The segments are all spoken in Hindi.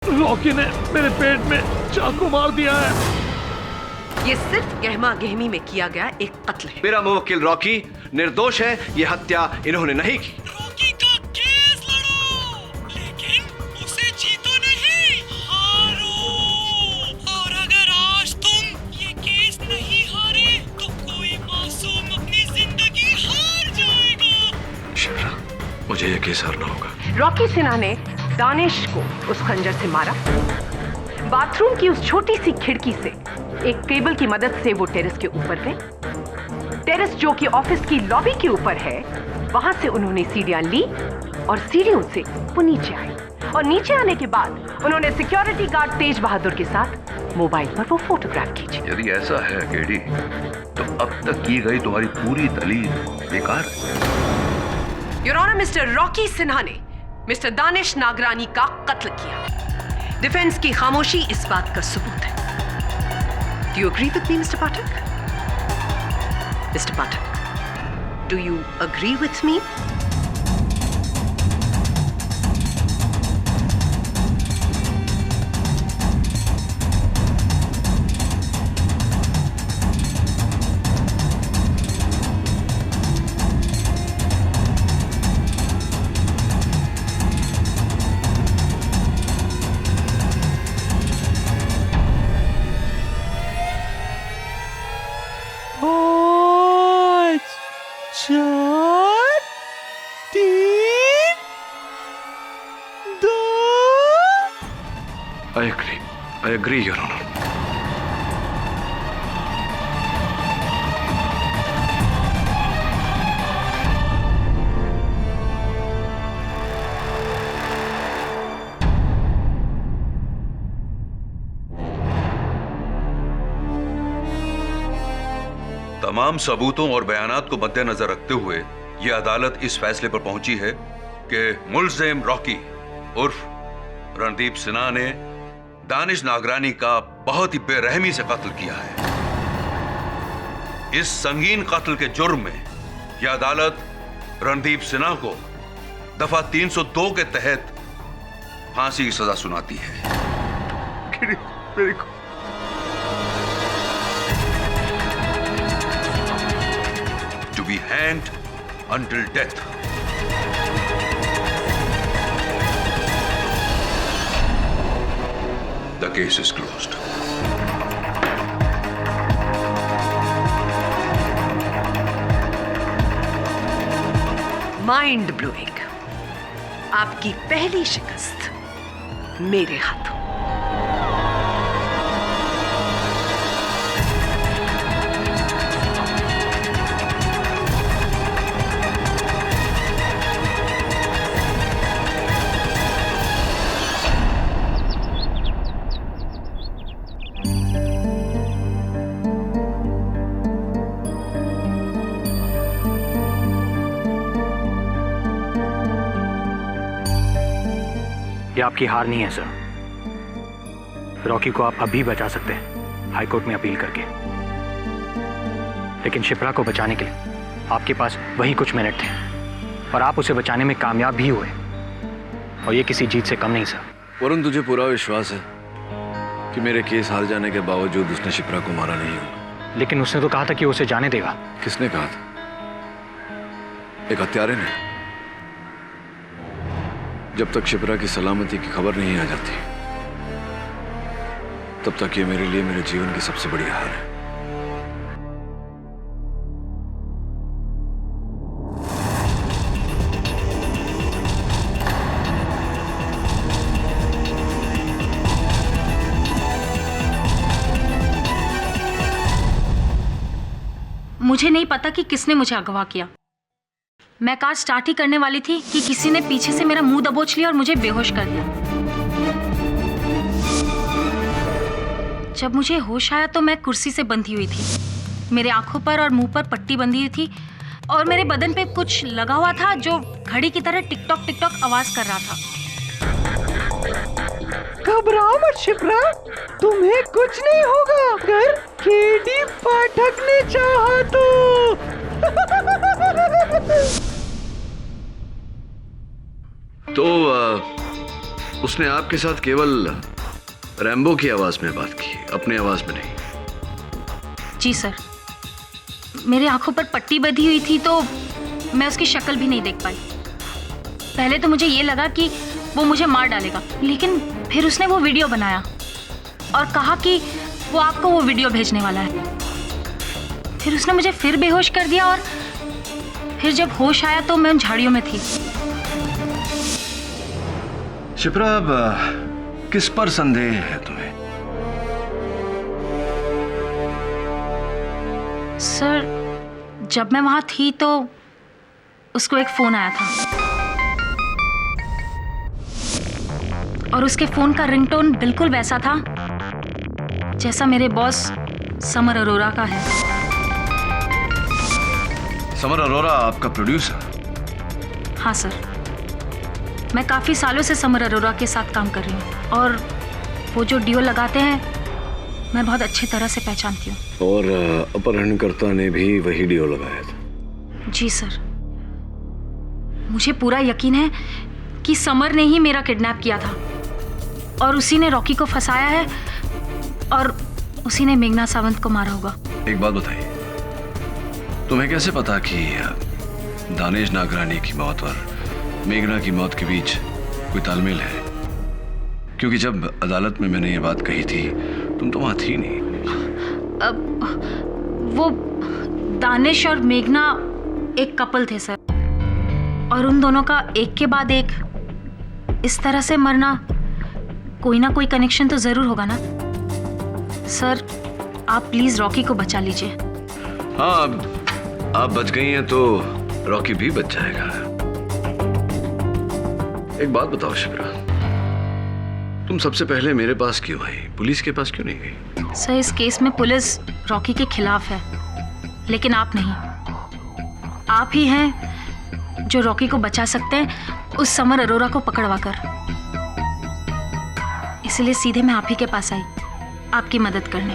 रॉकी ने मेरे पेट में चाकू मार दिया है। ये सिर्फ गहमा गहमी में किया गया एक कत्ल है। मेरा मुवक्किल रॉकी निर्दोष है, ये हत्या इन्होंने नहीं की। रॉकी का केस लड़ो, लेकिन उसे जीतो नहीं, हारो। और अगर आज तुम ये केस नहीं हारे तो कोई मासूम अपनी जिंदगी हार जाएगा। शिप्रा, मुझे ये केस हारना होगा। रॉकी सिन्हा ने दानिश को उस खंजर से मारा। बाथरूम की उस छोटी सी खिड़की से एक केबल की मदद से वो टेरेस के ऊपर गए। टेरेस जो कि ऑफिस की लॉबी के ऊपर है, वहां से उन्होंने सीढ़ियां ली और सीढ़ियों से वो नीचे आए। और नीचे आने के बाद उन्होंने सिक्योरिटी गार्ड तेज बहादुर के साथ मोबाइल पर वो फोटोग्राफ खींची। यदि ऐसा है केडी, तो अब तक की गई तुम्हारी पूरी दलील बेकार है। Your honour, mister Rocky Sinha ने मिस्टर दानिश नागरानी का कत्ल किया। डिफेंस की खामोशी इस बात का सबूत है। Do you agree with me, Mr. Pathak? Mr. Pathak, do you agree with me? I agree, Your Honor. तमाम सबूतों और बयानात को मद्देनजर रखते हुए यह अदालत इस फैसले पर पहुंची है कि मुल्जिम रॉकी उर्फ रणदीप सिन्हा ने दानिश नागरानी का बहुत ही बेरहमी से कत्ल किया है। इस संगीन कत्ल के जुर्म में यह अदालत रणदीप सिन्हा को दफा 302 के तहत फांसी की सजा सुनाती है। To be hanged until death. The case is closed. Mind blowing. आपकी पहली शिकस्त मेरे हाथों। ये आपकी हार नहीं है सर। रॉकी को आप अभी बचा सकते हैं हाईकोर्ट में अपील करके, लेकिन शिप्रा को बचाने के लिए आपके पास वही कुछ मिनट थे और आप उसे बचाने में कामयाब भी हुए, और ये किसी जीत से कम नहीं सर। वरुण, तुझे पूरा विश्वास है कि मेरे केस हार जाने के बावजूद उसने शिप्रा को मारा नहीं होगा? लेकिन उसने तो कहा था कि उसे जाने देगा। किसने कहा था? एक हत्यारे ने। जब तक शिप्रा की सलामती की खबर नहीं आ जाती, तब तक ये मेरे लिए मेरे जीवन की सबसे बड़ी हार है। मुझे नहीं पता कि किसने मुझे अगवा किया। मैं कार स्टार्ट ही करने वाली थी कि किसी ने पीछे से मेरा मुंह दबोच लिया और मुझे बेहोश कर दिया। जब मुझे होश आया तो मैं कुर्सी से बंधी हुई थी। मेरे आंखों पर और मुंह पर पट्टी बंधी हुई थी और मेरे बदन पे कुछ लगा हुआ था जो घड़ी की तरह टिक टॉक आवाज कर रहा था। घबराओ मत शिप्रा, तुम्हें कुछ नहीं होगा अगर केडी पाठक ने चाहा तो। उसने आपके साथ केवल रैम्बो की आवाज में बात की, अपनी आवाज में नहीं। जी सर, मेरे आंखों पर पट्टी बंधी हुई थी तो मैं उसकी शक्ल भी नहीं देख पाई। पहले तो मुझे ये लगा कि वो मुझे मार डालेगा, लेकिन फिर उसने वो वीडियो बनाया और कहा कि वो आपको वो वीडियो भेजने वाला है। फिर उसने मुझे फिर बेहोश कर दिया और फिर जब होश आया तो मैं उन झाड़ियों में थी। शिप्रा, अब किस पर संदेह है तुम्हें? सर, जब मैं वहां थी तो उसको एक फोन आया था और उसके फोन का रिंगटोन बिल्कुल वैसा था जैसा मेरे बॉस समर अरोरा का है। समर अरोरा आपका प्रोड्यूसर? हाँ सर, मैं काफी सालों से समर अरोरा के साथ काम कर रही हूँ और वो जो डियो लगाते हैं मैं बहुत अच्छी तरह से पहचानती हूँ। और अपहरणकर्ता ने भी वही डियो लगाया था? जी सर, मुझे पूरा यकीन है कि समर ने ही मेरा किडनैप किया था और उसी ने रॉकी को फंसाया है और उसी ने मेघना सावंत को मारा होगा। एक बात बताइए, तुम्हें कैसे पता कि दानिश नागरानी की मौत और मेघना की मौत के बीच कोई तालमेल है? क्योंकि जब अदालत में मैंने ये बात कही थी तुम तो वहां थी नहीं। वो दानिश और मेघना एक कपल थे सर, और उन दोनों का एक के बाद एक इस तरह से मरना, कोई ना कोई कनेक्शन तो जरूर होगा ना। सर, आप प्लीज रॉकी को बचा लीजिए। हाँ, अब आप बच गई हैं तो रॉकी भी बच जाएगा। एक बात बताओ शिप्रा, तुम सबसे पहले मेरे पास क्यों आई, पुलिस के पास क्यों नहीं गई? सर, इस केस में पुलिस रॉकी के खिलाफ है, लेकिन आप नहीं। आप ही हैं जो रॉकी को बचा सकते हैं उस समर अरोरा को पकड़वा कर। इसलिए सीधे मैं आप ही के पास आई, आपकी मदद करने।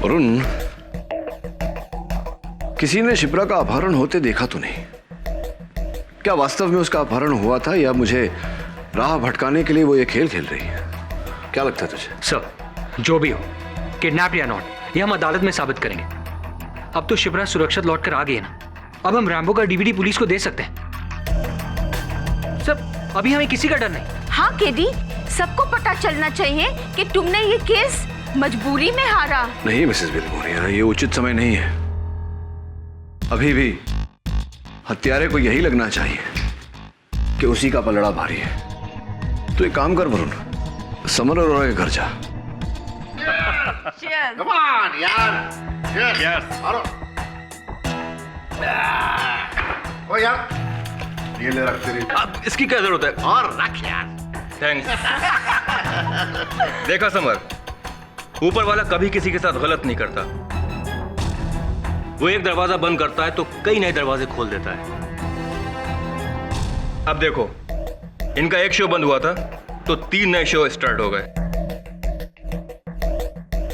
वरुण, किसी ने शिप्रा का अपहरण होते देखा तो नहीं? क्या वास्तव में उसका अपहरण हुआ था या मुझे राह भटकाने के लिए वो ये खेल खेल रही है? क्या लगता है तुझे? सर, जो भी हो, किडनैप या नॉट, ये हम अदालत में साबित करेंगे। अब तो शिप्रा सुरक्षित लौटकर आ गई है ना, अब हम रैम्बो का डीवीडी पुलिस को दे सकते हैं। सर, अभी हमें किसी का डर नहीं। हाँ केडी, सबको पता चलना चाहिए कि तुमने ये केस मजबूरी में हारा। नहीं मिसेस बिलमोरिया, ये उचित समय नहीं है। अभी भी हत्यारे को यही लगना चाहिए कि उसी का पलड़ा भारी है। तो एक काम कर वरुण, समर अरोरा के घर जा। Come on, यार। Yes. अरे। ओ यार, ये ले रख तेरी। अब इसकी क्या जरूरत है? और रख यार। थैंक्स। देखा समर, ऊपर वाला कभी किसी के साथ गलत नहीं करता। वो एक दरवाजा बंद करता है तो कई नए दरवाजे खोल देता है। अब देखो, इनका एक शो बंद हुआ था तो 3 नए शो स्टार्ट हो गए।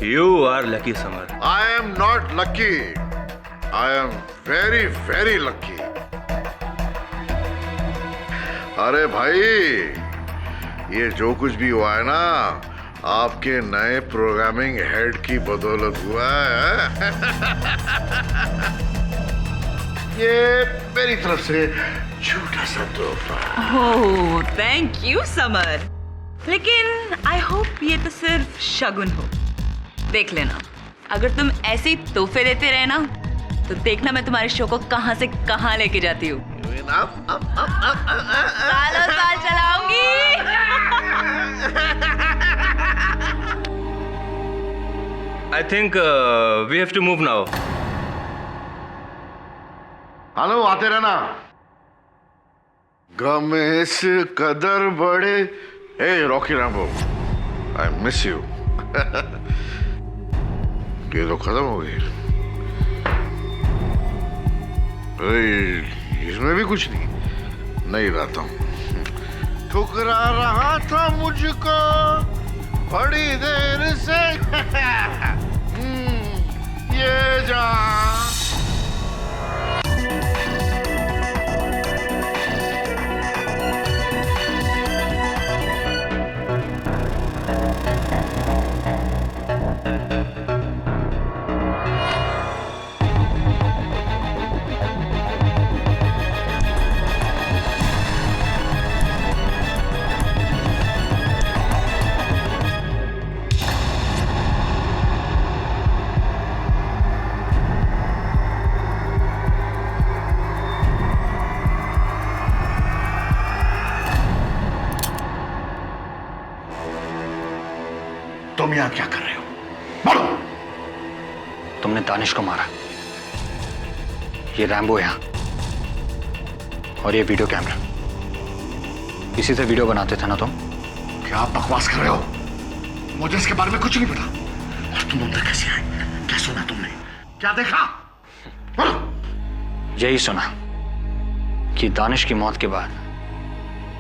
You are lucky Samar. I am not lucky. I am very, very lucky. अरे भाई, ये जो कुछ भी हुआ है ना, आपके नए प्रोग्रामिंग हेड की बदौलत हुआ है। ये मेरी तरफ से छोटा सा तोहफा। ओह, थैंक यू समर। लेकिन आई होप ये तो सिर्फ शगुन हो। देख लेना, अगर तुम ऐसे ही तोहफे देते रहे ना तो देखना मैं तुम्हारे शो को कहां से कहां लेके जाती हूँ। सालों साल चलाऊंगी। I think we have to move now. Hello, आते रहना। गम इस कदर बड़े। Hey Rocky Rambo, I miss you. ये तो खत्म हो गई। इसमें भी कुछ नहीं रहता हूँ। ठुकरा रहा था मुझको बड़ी देर से। ये जान। तुम यहाँ क्या कर रहे हो? बोलो। तुमने दानिश को मारा। ये रैम्बो यहाँ और ये वीडियो कैमरा, इसी से वीडियो बनाते थे ना तुम? क्या बकवास कर रहे हो? मुझे इसके बारे में कुछ नहीं पता। और तुम अंदर कैसे आए? क्या सुना तुमने? क्या देखा? बोलो। यही सुना कि दानिश की मौत के बाद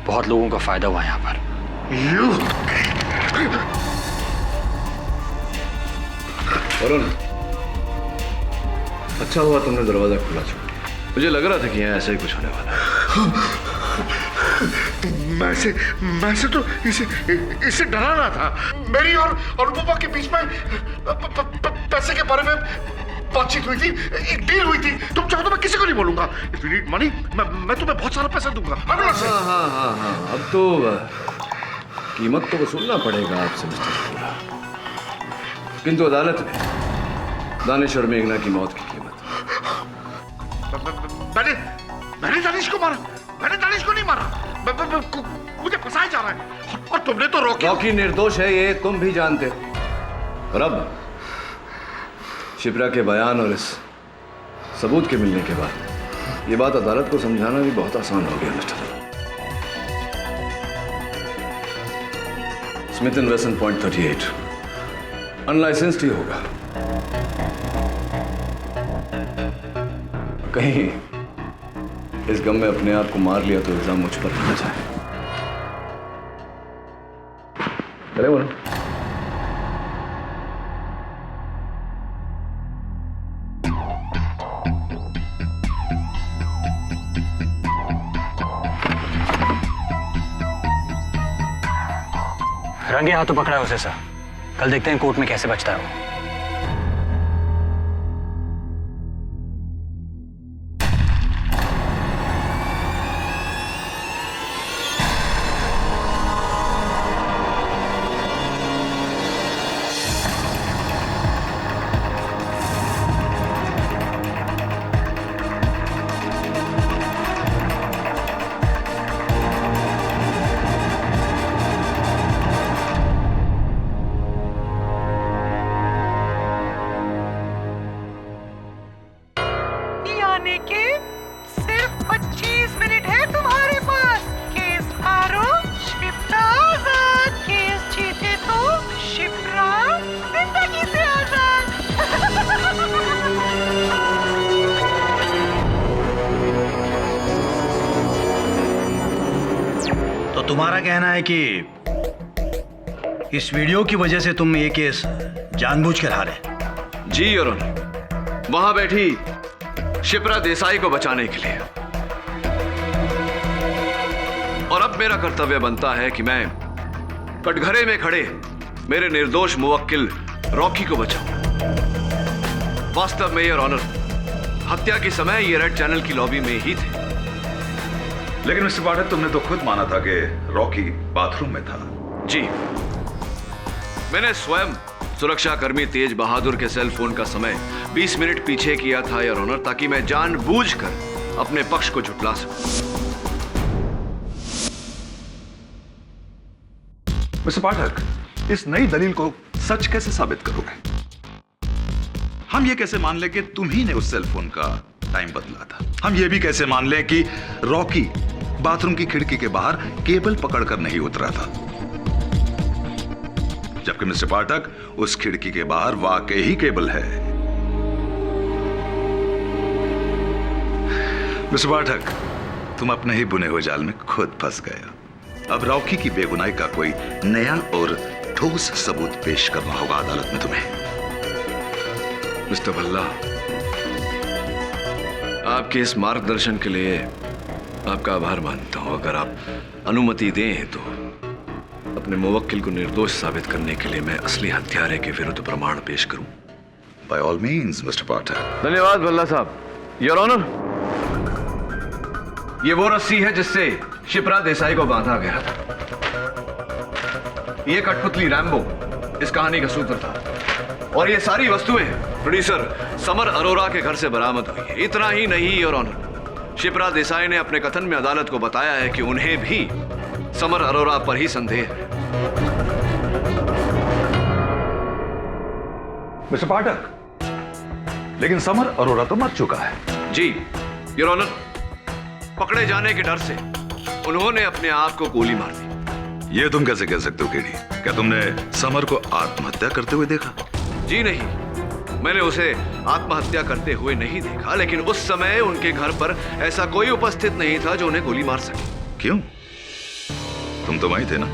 बहुत लोगों का फायदा हुआ यहाँ पर। वरुण, अच्छा हुआ तुमने दरवाजा खुला छोड़ दिया। मुझे लग रहा था कि यहाँ ऐसा ही कुछ होने वाला है। मैं से तो इसे डरा रहा था। मेरी और रूपा के बीच में पैसे के बारे में बातचीत हुई थी, एक डील हुई थी। तुम चाहो तो मैं किसी को नहीं बोलूंगा। इफ यू नीड मनी, मैं तुम्हें बहुत सारा पैसा दूंगा। हाँ, अब तो कीमत तो वसूलना पड़ेगा आपसे मिस्टर शुक्ला, किंतु अदालत में दानिश और मेघना की मौत की कीमत। मैंने दानिश को मारा? मैंने दानिश को नहीं मारा। मुझे फंसाया जा रहा है। और तुमने तो रॉकी निर्दोष है, ये तुम भी जानते हो। और अब शिप्रा के बयान और इस सबूत के मिलने के बाद ये बात अदालत को समझाना भी बहुत आसान हो गया mister. Smith and Wesson point 38 unlicensed ही होगा। कहीं इस गम में अपने आप को मार लिया तो इल्जाम मुझ पर न जाए। अरे बोलो। रंगे हाथों पकड़ा है उसे सर। कल देखते हैं कोर्ट में कैसे बचता है वो। यानी कि सिर्फ 25 मिनट है तुम्हारे पास। केस हारो, शिप्रा आजाद। केस जीते तो शिप्रा जिंदगी से आजाद। तो तुम्हारा कहना है कि इस वीडियो की वजह से तुम ये केस जानबूझकर हारे? जी योर ऑनर, वहां बैठी शिप्रा देसाई को बचाने के लिए। और अब मेरा कर्तव्य बनता है कि मैं कटघरे में खड़े मेरे निर्दोष मुवक्किल रॉकी को बचाऊं। वास्तव में योर ऑनर, हत्या के समय ये रेड चैनल की लॉबी में ही थे। लेकिन मिस्टर पाठक, तुमने तो खुद माना था कि रॉकी बाथरूम में था। जी, मैंने स्वयं सुरक्षा कर्मी तेज बहादुर के सेल फोन का समय 20 मिनट पीछे किया था योर ऑनर, ताकि मैं जानबूझकर अपने पक्ष को झुठला सकूं। मिस्टर पाठक, इस नई दलील को सच कैसे साबित करोगे? हम ये कैसे मान लें कि तुम ही ने उस सेल फोन का टाइम बदला था? हम ये भी कैसे मान लें कि रॉकी बाथरूम की खिड़की के बाहर केबल पकड़कर नहीं उतरा था, जबकि मिस्टर पाठक उस खिड़की के बाहर वाकई ही केबल है? मिस्टर पाठक, तुम अपने ही बुने हुए जाल में खुद फंस गए। अब रॉकी की बेगुनाही का कोई नया और ठोस सबूत पेश करना होगा अदालत में तुम्हें। मिस्टर भल्ला, आपके इस मार्गदर्शन के लिए आपका आभार मानता हूं। अगर आप अनुमति दें तो अपने मुवक्किल को निर्दोष साबित करने के लिए मैं असली हत्यारे के विरुद्ध प्रमाण पेश करूं। बाय ऑल मीन्स मिस्टर पाठक। धन्यवाद भल्ला साहब। योर ऑनर, ये वो रस्सी है जिससे शिप्रा देसाई को बांधा गया था। ये कठपुतली रैम्बो इस कहानी का सूत्र था, और ये सारी वस्तुएं प्रोड्यूसर समर अरोरा के घर से बरामद हुई है। इतना ही नहीं योर ऑनर, शिप्रा देसाई ने अपने कथन में अदालत को बताया है कि उन्हें भी समर अरोरा पर ही संदेह है। मिस्टर पाठक, लेकिन समर अरोरा तो मर चुका है। जी योर ऑनर, पकड़े जाने के डर से उन्होंने अपने आप को गोली मार दी। ये तुम कैसे कह सकते हो केडी? क्या तुमने समर को आत्महत्या करते हुए देखा? जी नहीं, मैंने उसे आत्महत्या करते हुए नहीं देखा, लेकिन उस समय उनके घर पर ऐसा कोई उपस्थित नहीं था जो उन्हें गोली मार सके। क्यों? तुम तो वहीं थे ना?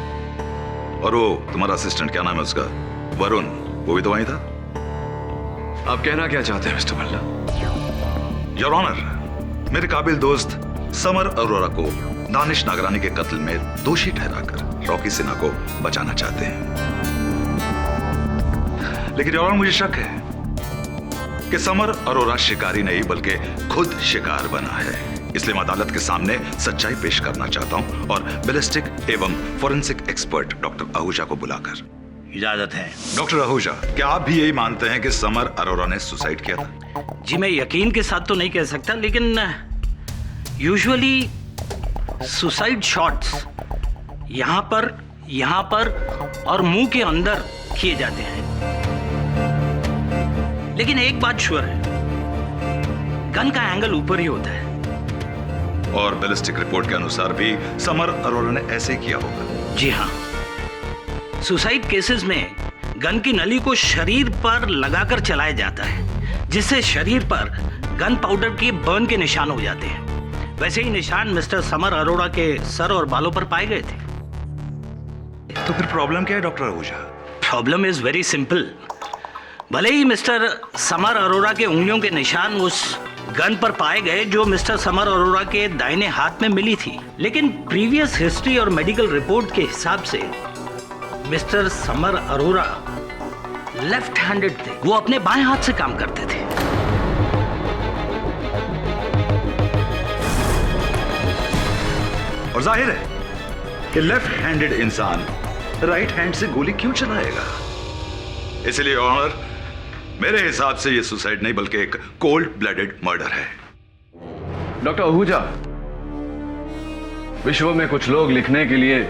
और वो तुम्हारा असिस्टेंट, क्या नाम है उसका, वरुण, वो भी तो वहीं था। आप कहना क्या चाहते हैं मिस्टर भल्ला? योर ऑनर, मेरे काबिल दोस्त समर अरोरा को दानिश नागरानी के कत्ल में दोषी ठहराकर रॉकी सिन्हा को बचाना चाहते हैं। लेकिन योर ऑनर, मुझे शक है कि समर अरोरा शिकारी नहीं बल्कि खुद शिकार बना है। इसलिए मैं अदालत के सामने सच्चाई पेश करना चाहता हूं और बैलिस्टिक एवं फोरेंसिक एक्सपर्ट डॉक्टर आहूजा को बुलाकर। इजाजत है। डॉक्टर आहूजा, क्या आप भी यही मानते हैं कि समर अरोरा ने सुसाइड किया था? जी मैं यकीन के साथ तो नहीं कह सकता, लेकिन यूजुअली सुसाइड शॉट्स यहाँ पर और मुंह के अंदर किए जाते हैं। लेकिन एक बात श्योर है, गन का एंगल ऊपर ही होता है। और बैलिस्टिक रिपोर्ट के अनुसार भी समर अरोरा ने ऐसे किया होगा। जी हाँ, सुसाइड केसेस में गन की नली को शरीर पर लगाकर चलाया जाता है, जिससे शरीर पर गन पाउडर के बर्न के निशान हो जाते हैं। वैसे ही निशान मिस्टर समर अरोड़ा के सर और बालों पर पाए गए थे। तो फिर प्रॉब्लम क्या है doctor Ahuja? Problem is very simple. भले ही मिस्टर समर अरोड़ा के उंगलियों के निशान उस गन पर पाए गए जो मिस्टर समर अरोड़ा के दाहिने हाथ में मिली थी, लेकिन प्रीवियस हिस्ट्री और मेडिकल रिपोर्ट के हिसाब से mister summer Arora left handed थे। वो अपने बाएं हाथ से काम करते थे। और जाहिर है कि लेफ्ट हैंडेड इंसान राइट हैंड से गोली क्यों चलाएगा? इसलिए ऑनर, मेरे हिसाब से यह सुसाइड नहीं बल्कि एक कोल्ड ब्लडेड मर्डर है। डॉक्टर आहूजा, विश्व में कुछ लोग लिखने के लिए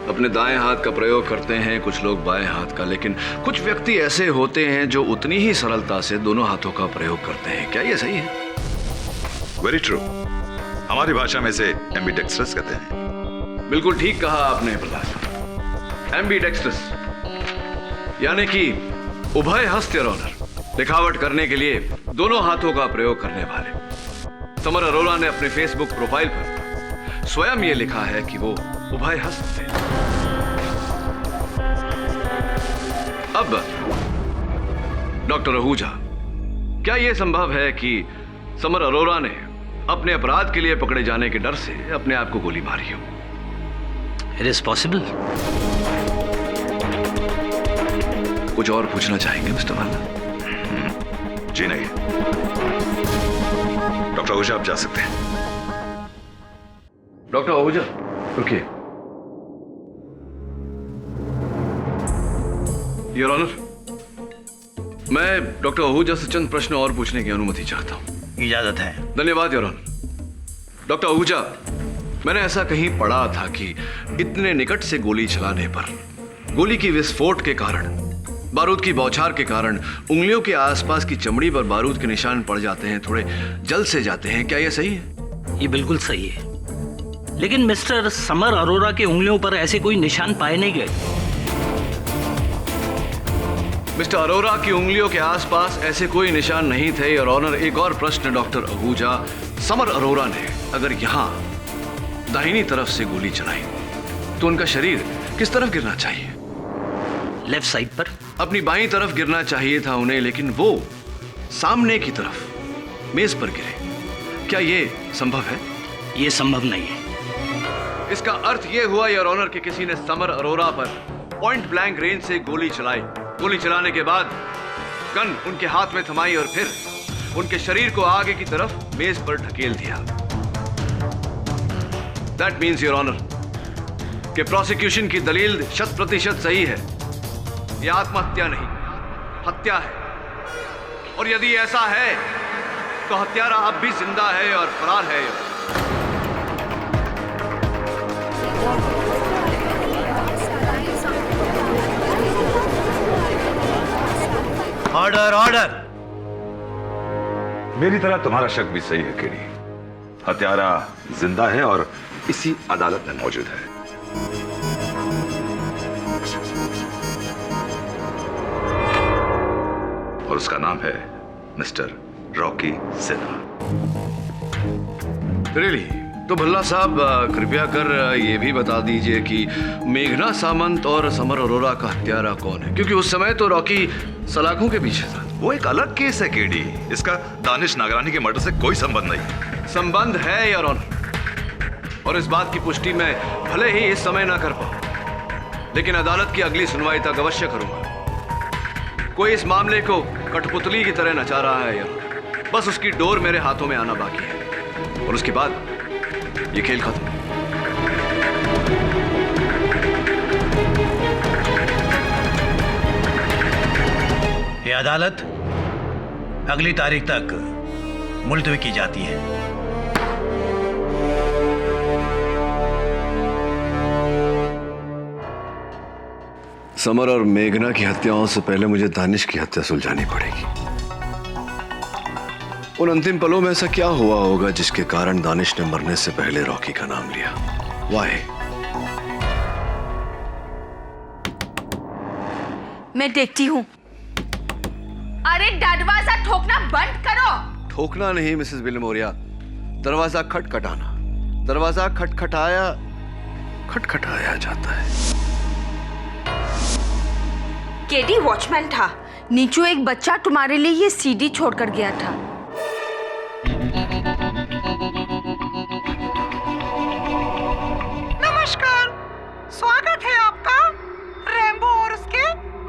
अपने दाएं हाथ का प्रयोग करते हैं, कुछ लोग बाएं हाथ का, लेकिन कुछ व्यक्ति ऐसे होते हैं जो उतनी ही सरलता से दोनों हाथों का प्रयोग करते हैं। क्या यह सही है? Very true. हमारी भाषा में इसे एम्बिडेक्स्ट्रस कहते हैं। बिल्कुल ठीक कहा आपने प्रहलाद। एम्बिडेक्स्ट्रस यानी कि उभय हस्त योर ऑनर, दिखावट करने के लिए दोनों हाथों का प्रयोग करने वाले। समर अरोरा ने अपने फेसबुक प्रोफाइल पर स्वयं ये लिखा है कि वो उभय हस्त थे। अब डॉक्टर आहूजा, क्या यह संभव है कि समर अरोरा ने अपने अपराध के लिए पकड़े जाने के डर से अपने आप को गोली मारी हो? It is possible. कुछ और पूछना चाहेंगे मिस्टर भल्ला? जी नहीं। डॉक्टर आहूजा, आप जा सकते हैं। डॉक्टर आहूजा रुकिए। योर ऑनर, मैं डॉक्टर आहूजा से चंद प्रश्न और पूछने की अनुमति चाहता हूं। इजाजत है। धन्यवाद योर ऑनर। डॉक्टर आहूजा, मैंने ऐसा कहीं पढ़ा था कि इतने निकट से गोली चलाने पर गोली की विस्फोट के कारण, बारूद की बौछार के कारण उंगलियों के आसपास की चमड़ी पर बारूद के निशान पड़ जाते हैं, थोड़े जल से जाते हैं। क्या यह सही है? ये बिल्कुल सही है, लेकिन मिस्टर समर अरोरा के उंगलियों पर ऐसे कोई निशान पाए नहीं गए। मिस्टर अरोरा की उंगलियों के आसपास ऐसे कोई निशान नहीं थे। और ऑनर, एक और प्रश्न डॉक्टर आहूजा, समर अरोरा ने अगर यहां दाहिनी तरफ से गोली चलाई तो उनका शरीर किस तरफ गिरना चाहिए? लेफ्ट साइड पर। अपनी बाईं तरफ गिरना चाहिए था उन्हें, लेकिन वो सामने की तरफ मेज पर गिरे। क्या यह संभव है? यह संभव नहीं है। इसका अर्थ यह हुआ योर ऑनर कि किसी ने समर अरोरा पर पॉइंट ब्लैंक रेंज से गोली चलाई। गोली चलाने के बाद गन उनके हाथ में थमाई और फिर उनके शरीर को आगे की तरफ मेज पर ढकेल दिया। दैट मीन्स योर ऑनर कि प्रोसिक्यूशन की दलील 100% सही है। यह आत्महत्या नहीं, हत्या है। और यदि ऐसा है तो हत्यारा अब भी जिंदा है और फरार है। Order order. मेरी तरह तुम्हारा शक भी सही है केडी। हत्यारा जिंदा है और इसी अदालत में मौजूद है। और उसका नाम है मिस्टर रॉकी सिन्हा। रियली? तो भल्ला साहब कृपया कर ये भी बता दीजिए कि मेघना सामंत और समर अरोरा का हत्यारा कौन है, क्योंकि उस समय तो रॉकी सलाखों के पीछे था। वो एक अलग केस है केडी। इसका दानिश नागरानी के मर्डर से कोई संबंध नहीं। संबंध है योर ऑनर, और इस बात की पुष्टि मैं भले ही इस समय ना कर पाऊं, लेकिन अदालत की अगली सुनवाई तक अवश्य करूंगा। कोई इस मामले को कठपुतली की तरह नचा रहा है योर, बस उसकी डोर मेरे हाथों में आना बाकी है, और उसके बाद ये खेल खत्म। ये अदालत अगली तारीख तक मुलतवी की जाती है। समर और मेघना की हत्याओं से पहले मुझे दानिश की हत्या सुलझानी पड़ेगी। उन अंतिम पलों में ऐसा क्या हुआ होगा जिसके कारण दानिश ने मरने से पहले रॉकी का नाम लिया? वाई? मैं देखती हूँ। अरे दरवाजा ठोकना बंद करो। ठोकना नहीं मिसेस विल्मोरिया, दरवाजा खटखटाना। दरवाजा खटखटाया जाता है। केडी वॉचमैन था। नीचू एक बच्चा तुम्हारे लिए ये सीडी छोड़कर गया था। नमस्कार, स्वागत है आपका रैम्बो और उसके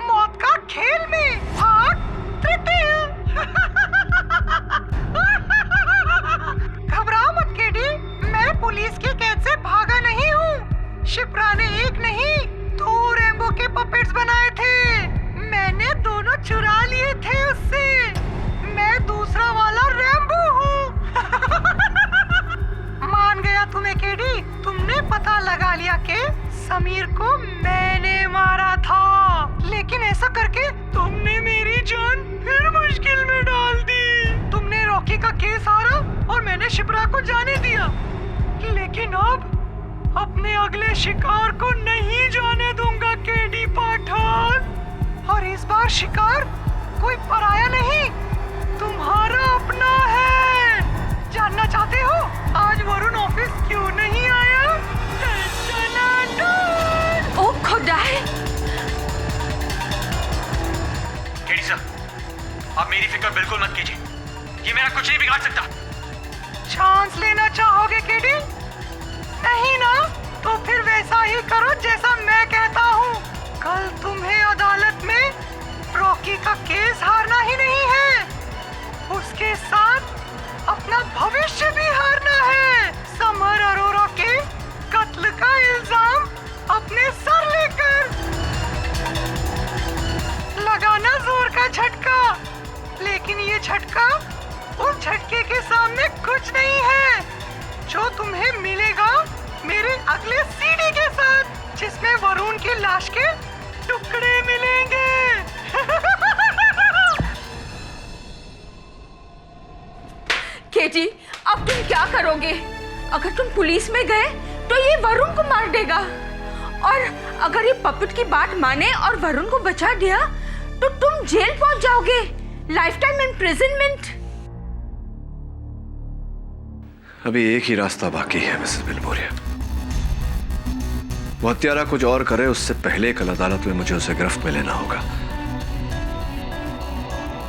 मौत का खेल में भाग 3। घबराओ मत केडी, मैं पुलिस की कैद से भागा नहीं हूँ। शिप्रा ने एक नहीं 2 रैम्बो के पपेट्स बनाए थे। मैंने दोनों चुरा लिए थे उससे। मैं दूसरा वाला रैम्बो हूँ। मान गया तुम्हें केडी, तुमने पता लगा लिया कि समीर को मैंने मारा था, लेकिन ऐसा करके तुमने मेरी जान फिर मुश्किल में डाल दी। तुमने रॉकी का केस हारा और मैंने शिप्रा को जाने दिया, लेकिन अब अपने अगले शिकार को नहीं जाने दूंगा केडी पाठक। और इस बार शिकार कोई पराया नहीं, तुम्हारा अपना है। जानना चाहते हो आज वरुण ऑफिस क्यों नहीं आया? ओ खुदा है। केडी सर, आप मेरी फिक्र बिल्कुल मत कीजिए, ये मेरा कुछ नहीं बिगाड़ सकता। चांस लेना चाहोगे केडी? नहीं ना, तो फिर वैसा ही करो जैसा मैं कहता हूँ। कल तुम्हें अदालत में रॉकी का केस हारना ही नहीं है, उसके साथ अपना भविष्य भी हारना है। समर अरोरा के कत्ल का इल्जाम अपने सर लेकर लगाना जोर का झटका, लेकिन ये झटका उस झटके के सामने कुछ नहीं है जो तुम्हें मिलेगा मेरे अगले सीडी के साथ, जिसमें वरुण की लाश के टुकड़े मिलेंगे। केडी, अब तुम क्या करोगे? अगर तुम पुलिस में गए तो ये वरुण को मार देगा, और अगर ये पपेट की बात माने और वरुण को बचा दिया तो तुम जेल पहुंच जाओगे, लाइफ टाइम इम्प्रिजनमेंट। अभी एक ही रास्ता बाकी है मिसेस विल्मोरिया। वो हत्यारा कुछ और करे उससे पहले कल अदालत में मुझे उसे गिरफ्त में लेना होगा।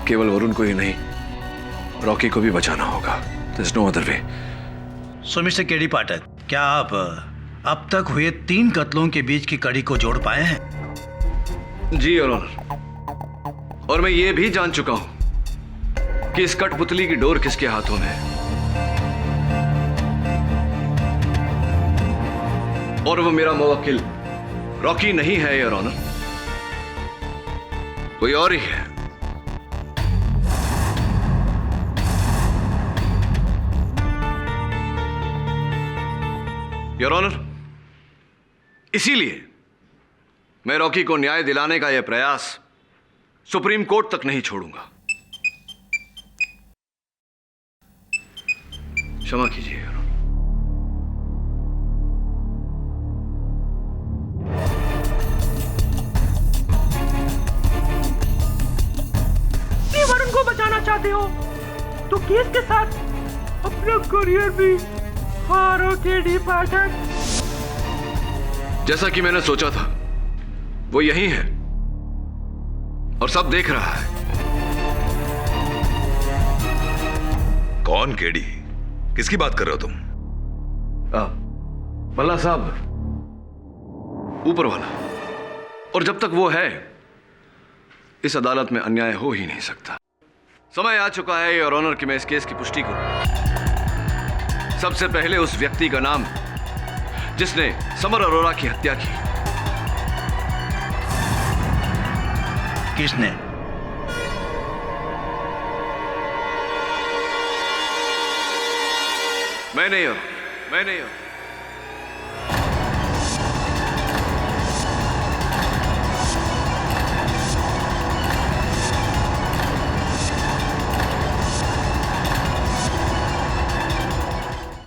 केवल वरुण को ही नहीं, रॉकी को भी बचाना होगा। There's no other way. सो मिस्टर केडी पाठक, क्या आप अब तक हुए 3 कत्लों के बीच की कड़ी को जोड़ पाए हैं? जी योर ऑनर, और मैं ये भी जान चुका हूं कि इस कठपुतली की डोर किसके हाथों में है, और वो मेरा मुवक्किल रॉकी नहीं है योर ऑनर, कोई और ही है। योर ऑनर, इसीलिए मैं रॉकी को न्याय दिलाने का यह प्रयास सुप्रीम कोर्ट तक नहीं छोड़ूंगा। क्षमा कीजिए योर ऑनर। वरुण को बचाना चाहते हो तो केस के साथ अपना करियर भी हारो केडी पाठक। जैसा कि मैंने सोचा था वो यही है और सब देख रहा है। कौन केडी? किसकी बात कर रहे हो तुम? भल्ला साहब, ऊपर वाला। और जब तक वो है इस अदालत में अन्याय हो ही नहीं सकता। समय आ चुका है योर ऑनर कि मैं इस केस की पुष्टि करूं। सबसे पहले उस व्यक्ति का नाम जिसने समर अरोरा की हत्या की। किसने? मैंने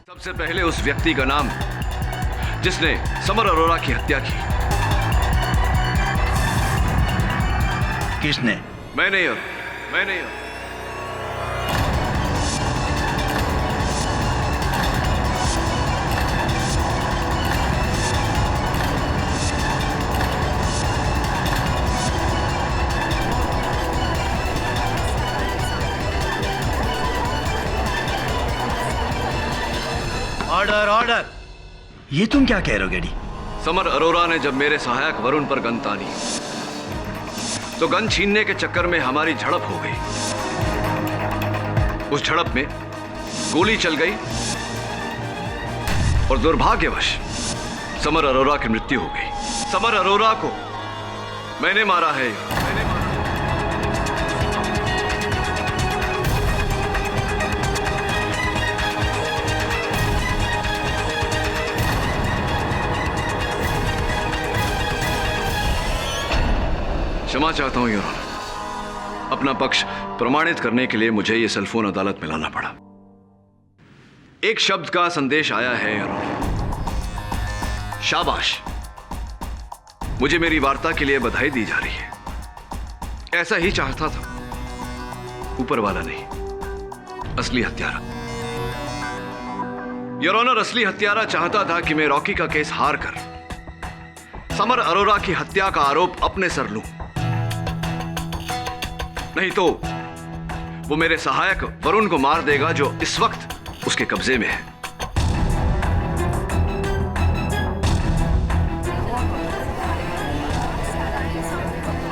सबसे पहले उस व्यक्ति का नाम जिसने समर अरोरा की हत्या की। किसने? मैंने ऑर्डर ऑर्डर। ये तुम क्या कह रहे हो गेडी? समर अरोरा ने जब मेरे सहायक वरुण पर गन तानी तो गन छीनने के चक्कर में हमारी झड़प हो गई। उस झड़प में गोली चल गई और दुर्भाग्यवश समर अरोरा की मृत्यु हो गई। समर अरोरा को मैंने मारा है। क्षमा चाहता हूं योर ऑनर। अपना पक्ष प्रमाणित करने के लिए मुझे यह सेलफोन अदालत में लाना पड़ा। एक शब्द का संदेश आया है योर ऑनर। शाबाश। मुझे मेरी वार्ता के लिए बधाई दी जा रही है। ऐसा ही चाहता था, ऊपर वाला नहीं, असली हत्यारा। योर ऑनर, असली हत्यारा चाहता था कि मैं रॉकी का केस हार कर समर अरोरा की हत्या का आरोप अपने सर लूं। नहीं तो वो मेरे सहायक वरुण को मार देगा जो इस वक्त उसके कब्जे में है।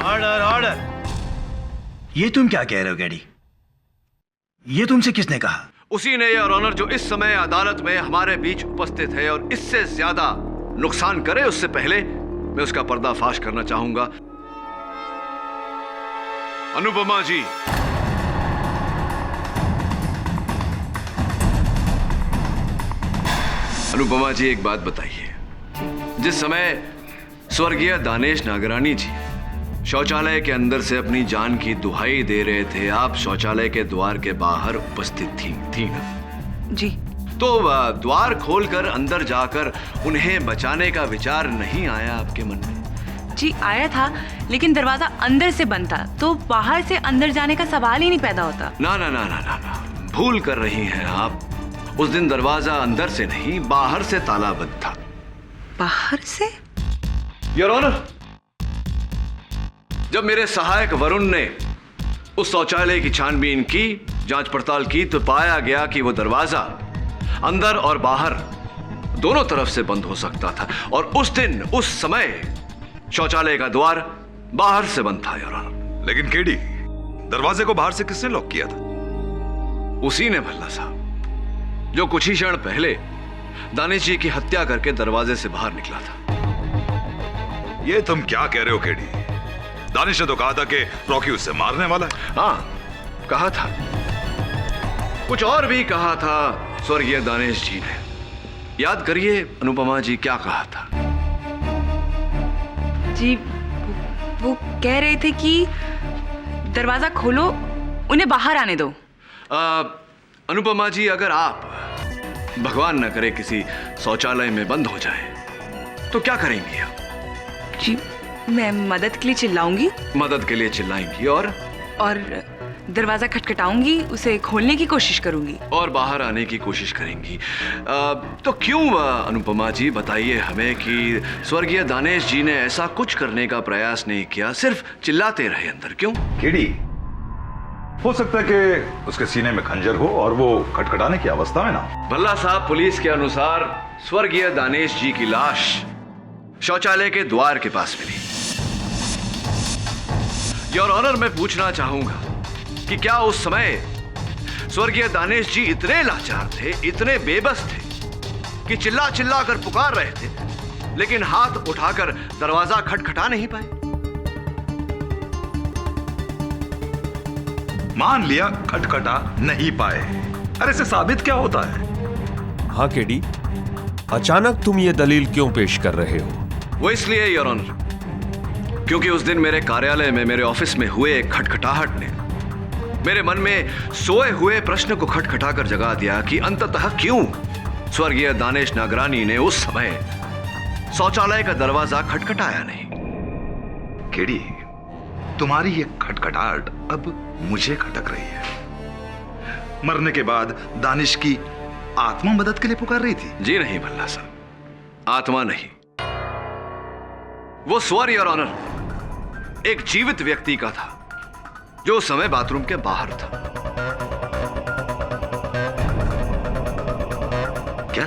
Order order. ये तुम क्या कह रहे हो गेडी? ये तुमसे किसने कहा? उसी ने योर ऑनर जो इस समय अदालत में हमारे बीच उपस्थित है और इससे ज्यादा नुकसान करे उससे पहले मैं उसका पर्दाफाश करना चाहूंगा। अनुपमा जी, अनुपमा जी एक बात बताइए। जिस समय स्वर्गीय दानेश नागरानी जी शौचालय के अंदर से अपनी जान की दुहाई दे रहे थे, आप शौचालय के द्वार के बाहर उपस्थित थी ना? जी। तो द्वार खोलकर अंदर जाकर उन्हें बचाने का विचार नहीं आया आपके मन में? जी आया था, लेकिन दरवाजा अंदर से बंद था, तो बाहर से अंदर जाने का सवाल ही नहीं पैदा होता। ना ना ना ना ना ना, भूल कर रही हैं आप। उस दिन दरवाजा अंदर से नहीं, बाहर से तालाबंद था। बाहर से? योर ऑनर, जब मेरे सहायक वरुण ने उस शौचालय की छानबीन की, जांच पड़ताल की, तो पाया गया कि वो दरवाजा अंदर और बाहर दोनों तरफ से बंद हो सकता था। और उस दिन उस समय शौचालय का द्वार बाहर से बंद था योर ऑनर। लेकिन केडी, दरवाजे को बाहर से किसने लॉक किया था? उसी ने भल्ला साहब, जो कुछ ही क्षण पहले दानिश जी की हत्या करके दरवाजे से बाहर निकला था। ये तुम क्या कह रहे हो केडी? दानिश ने तो कहा था कि रॉकी उससे मारने वाला है। हाँ, कहा था। कुछ और भी कहा था स्वर्गीय दानिश जी ने। याद करिए अनुपमा जी, क्या कहा था? जी वो कह रहे थे कि दरवाजा खोलो, उन्हें बाहर आने दो। अनुपमा जी, अगर आप भगवान न करे किसी शौचालय में बंद हो जाए तो क्या करेंगी आप? जी, मैं मदद के लिए चिल्लाऊंगी। मदद के लिए चिल्लाएंगी और दरवाजा खटखटाऊंगी, उसे खोलने की कोशिश करूंगी और बाहर आने की कोशिश करेंगी। तो क्यों अनुपमा जी, बताइए हमें कि स्वर्गीय दानेश जी ने ऐसा कुछ करने का प्रयास नहीं किया, सिर्फ चिल्लाते रहे अंदर, क्यों? केडी, हो सकता है कि उसके सीने में खंजर हो और वो खटखटाने की अवस्था में ना हो। भल्ला साहब, पुलिस के अनुसार स्वर्गीय दानेश जी की लाश शौचालय के द्वार के पास मिली। योर ऑनर, मैं पूछना चाहूंगा कि क्या उस समय स्वर्गीय दानेश जी इतने लाचार थे, इतने बेबस थे कि चिल्ला चिल्ला कर पुकार रहे थे, लेकिन हाथ उठाकर दरवाजा खटखटा नहीं पाए? मान लिया खटखटा नहीं पाए, अरे इससे साबित क्या होता है? हाँ केडी, अचानक तुम ये दलील क्यों पेश कर रहे हो? वो इसलिए योर ऑनर, क्योंकि उस दिन मेरे कार्यालय में, मेरे ऑफिस में हुए एक खटखटाहट ने मेरे मन में सोए हुए प्रश्न को खटखटाकर जगा दिया कि अंततः क्यों स्वर्गीय दानेश नागरानी ने उस समय शौचालय का दरवाजा खटखटाया नहीं। केडी, तुम्हारी ये खटखटाहट अब मुझे खटक रही है। मरने के बाद दानिश की आत्मा मदद के लिए पुकार रही थी? जी नहीं भल्ला साहब, आत्मा नहीं, वो स्वर योर ऑनर एक जीवित व्यक्ति का था जो उस समय बाथरूम के बाहर था। क्या?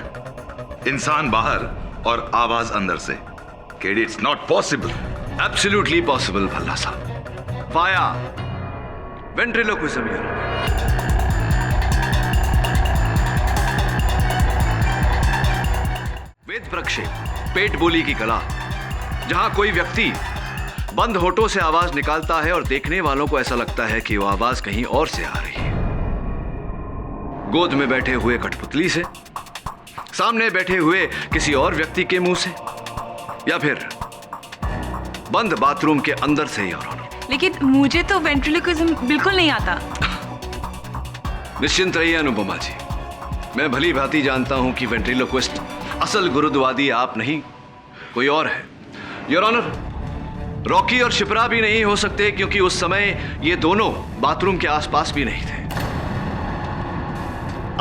इंसान बाहर और आवाज अंदर से? KD, it's not possible. Absolutely possible Bhalla साहब, वाया वेंट्रिलोक्विज्म योर ऑनर। वेद प्रक्षेप, पेट बोली की कला, जहां कोई व्यक्ति बंद होठों से आवाज निकालता है और देखने वालों को ऐसा लगता है कि वो आवाज कहीं और से आ रही है। गोद में बैठे हुए कठपुतली से, सामने बैठे हुए किसी और व्यक्ति के मुंह से, या फिर बंद बाथरूम के अंदर से। योर ऑनर, लेकिन मुझे तो वेंट्रिलोक्विज्म बिल्कुल नहीं आता। निश्चिंत रहिए अनुपमा जी, मैं भली भांति जानता हूं कि वेंट्रिलोक्विस्ट असल गुरुद्वादी आप नहीं, कोई और है। योर ऑनर, रॉकी और शिप्रा भी नहीं हो सकते, क्योंकि उस समय ये दोनों बाथरूम के आसपास भी नहीं थे।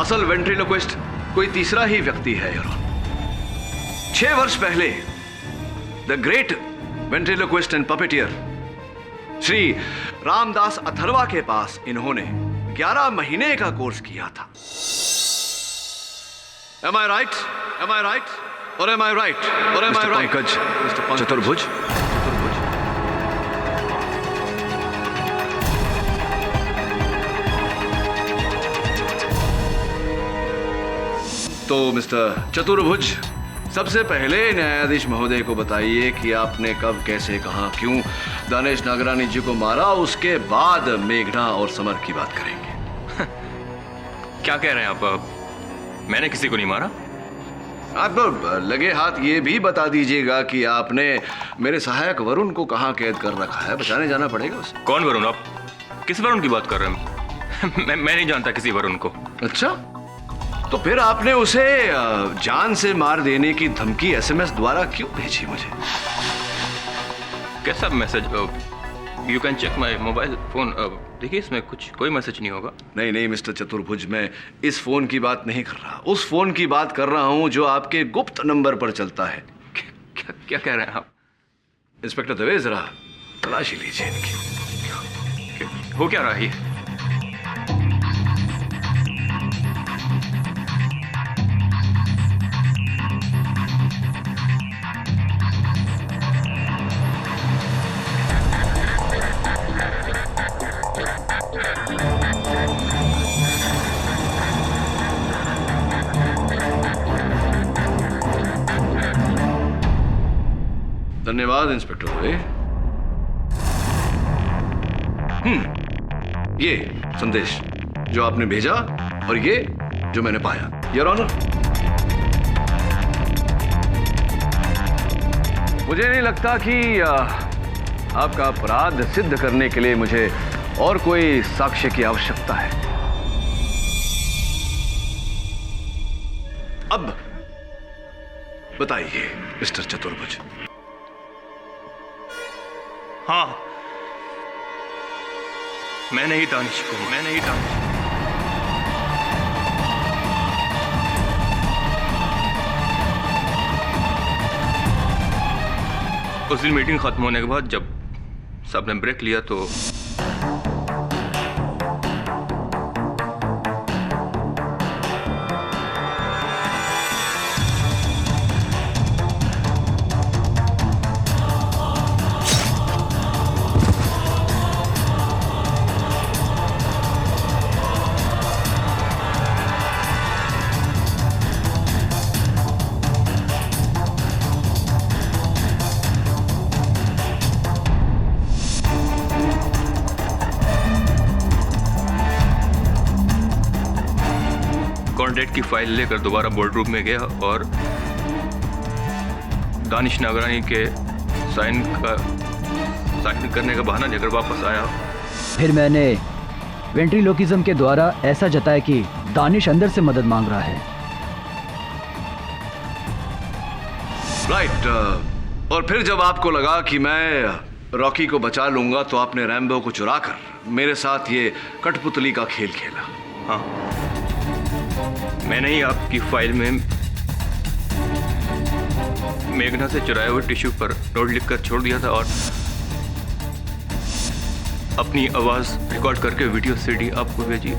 असल वेंट्रिलोक्विस्ट कोई तीसरा ही व्यक्ति है। योर ऑनर, 6 वर्ष पहले the great ventriloquist and puppeteer Shri Ramdas Atharva के पास इन्होंने 11 महीने का कोर्स किया था। Am I right? Am I right? Or am I right? Or am I right? Mr. Pankaj चतुर्भुज। तो मिस्टर चतुर्भुज, सबसे पहले न्यायाधीश महोदय को बताइए कि आपने कब, कैसे, कहां, क्यों दानेश नागरानी जी को मारा। उसके बाद मेघना और समर की बात करेंगे। क्या कह रहे हैं आप? मैंने किसी को नहीं मारा। आप लगे हाथ ये भी बता दीजिएगा कि आपने मेरे सहायक वरुण को कहां कैद कर रखा है, बचाने जाना पड़ेगा उसे। कौन वरुण? आप किस वरुण की बात कर रहे हैं? मैं नहीं जानता किसी वरुण को। अच्छा, तो फिर आपने उसे जान से मार देने की धमकी एसएमएस द्वारा क्यों भेजी मुझे? कैसा message? You can check my mobile phone. देखिए, इसमें कोई मैसेज नहीं होगा। नहीं मिस्टर चतुर्भुज, मैं इस फोन की बात नहीं कर रहा, उस फोन की बात कर रहा हूं जो आपके गुप्त नंबर पर चलता है। क्या कह रहे हैं आप? इंस्पेक्टर दवे, जरा तलाशी लीजिए इनकी। हो क्या रहा है? धन्यवाद इंस्पेक्टर दवे। ये संदेश जो आपने भेजा और ये जो मैंने पाया, योर ऑनर। मुझे नहीं लगता कि आपका अपराध सिद्ध करने के लिए मुझे और कोई साक्ष्य की आवश्यकता है? अब बताइए मिस्टर चतुर्भुज। हाँ, मैंने ही दानिश को उस दिन मीटिंग खत्म होने के बाद जब सबने ब्रेक लिया तो कॉन्ट्रैक्ट की फाइल लेकर दोबारा बोर्ड रूम में गया और दानिश नागरानी के साइन करने का बहाना लेकर वापस आया। फिर मैंने वेंट्रीलोकिज्म के द्वारा ऐसा जताया कि दानिश अंदर से मदद मांग रहा है। राइट। और फिर जब आपको लगा कि मैं रॉकी को बचा लूंगा तो आपने रैम्बो को चुराकर मेरे साथ ये कठपुतली का खेल खेला। हाँ, मैंने ही आपकी फाइल में मेघना से चुराए हुए टिश्यू पर नोट लिखकर छोड़ दिया था और अपनी आवाज रिकॉर्ड करके वीडियो सीडी आपको भेजी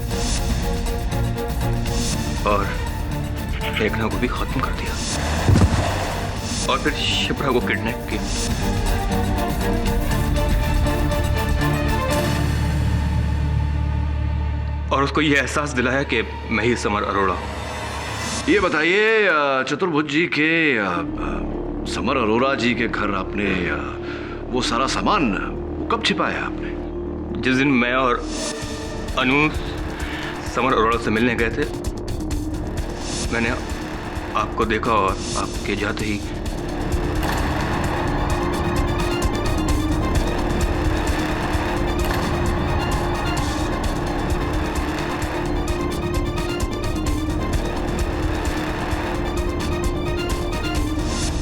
और मेघना को भी खत्म कर दिया और फिर शिप्रा को किडनैप किया। और उसको यह एहसास दिलाया कि मैं ही समर अरोड़ा हूं। ये बताइए चतुर्भुज जी के समर अरोड़ा जी के घर आपने वो सारा सामान कब छिपाया आपने? जिस दिन मैं और अनु समर अरोड़ा से मिलने गए थे मैंने आपको देखा और आपके जाते ही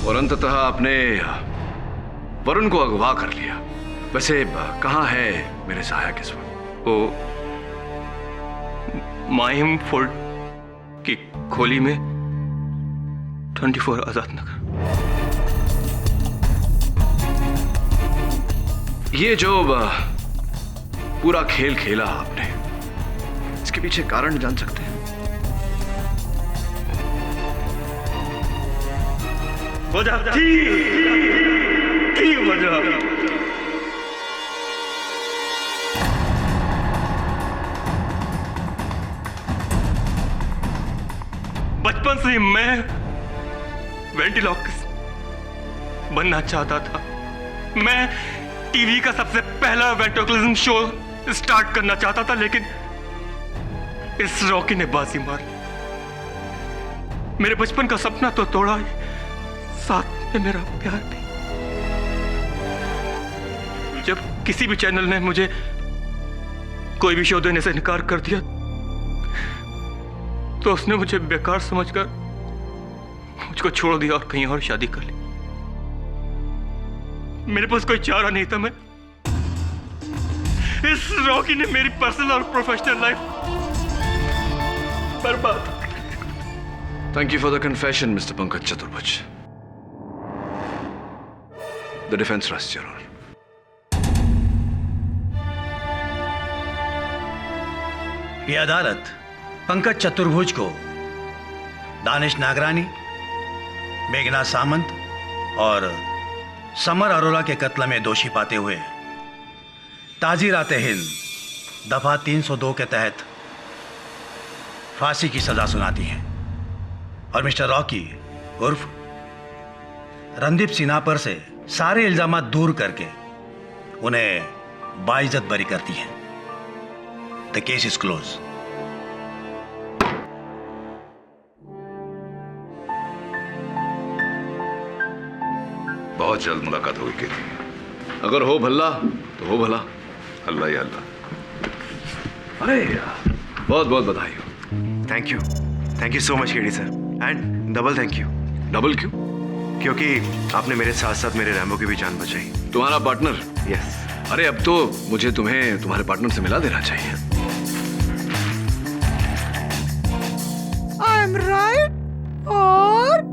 और अंततः आपने वरुण को अगवा कर लिया। वैसे कहाँ है मेरे सहायक इस वक्त? वो माहिम फोर्ट की खोली में 24 आजाद नगर। ये जो पूरा खेल खेला आपने, इसके पीछे कारण जान सकते हैं? वजह बचपन से ही मैं वेंट्रीलोक्विस्ट बनना चाहता था। मैं टीवी का सबसे पहला वेंट्रीलोक्विज्म शो स्टार्ट करना चाहता था, लेकिन इस रॉकी ने बाजी मारी। मेरे बचपन का सपना तो तोड़ा ही, साथ में मेरा प्यार भी। जब किसी भी चैनल ने मुझे कोई भी शो देने से इनकार कर दिया तो उसने मुझे बेकार समझकर मुझको छोड़ दिया और कहीं और शादी कर ली। मेरे पास कोई चारा नहीं था। मैं इस रॉकी ने मेरी पर्सनल और प्रोफेशनल लाइफ बर्बाद। Thank you for the confession, Mr. Pankaj Chaturbhuj. The defense rests, Your Honor. यह अदालत पंकज चतुर्भुज को दानिश नागरानी, मेघना सामंत और समर अरोड़ा के कत्ल में दोषी पाते हुए ताजीराते हिंद दफा 302 के तहत फांसी की सजा सुनाती है और मिस्टर रॉकी उर्फ रणदीप सिन्हा से सारे इल्जामात दूर करके उन्हें बाइज्जत बरी करती है। The case is close. बहुत जल्द मुलाकात होगी केटी। अगर हो भला तो हो भला। अल्लाह या अल्लाह। अरे यार, बहुत बहुत बधाई हो। Thank you so much KD sir, and double thank you. Double क्यों? क्योंकि आपने मेरे साथ साथ मेरे रैम्बो की भी जान बचाई। तुम्हारा पार्टनर? यस। अरे अब तो मुझे तुम्हें तुम्हारे पार्टनर से मिला देना चाहिए। आई एम राइट और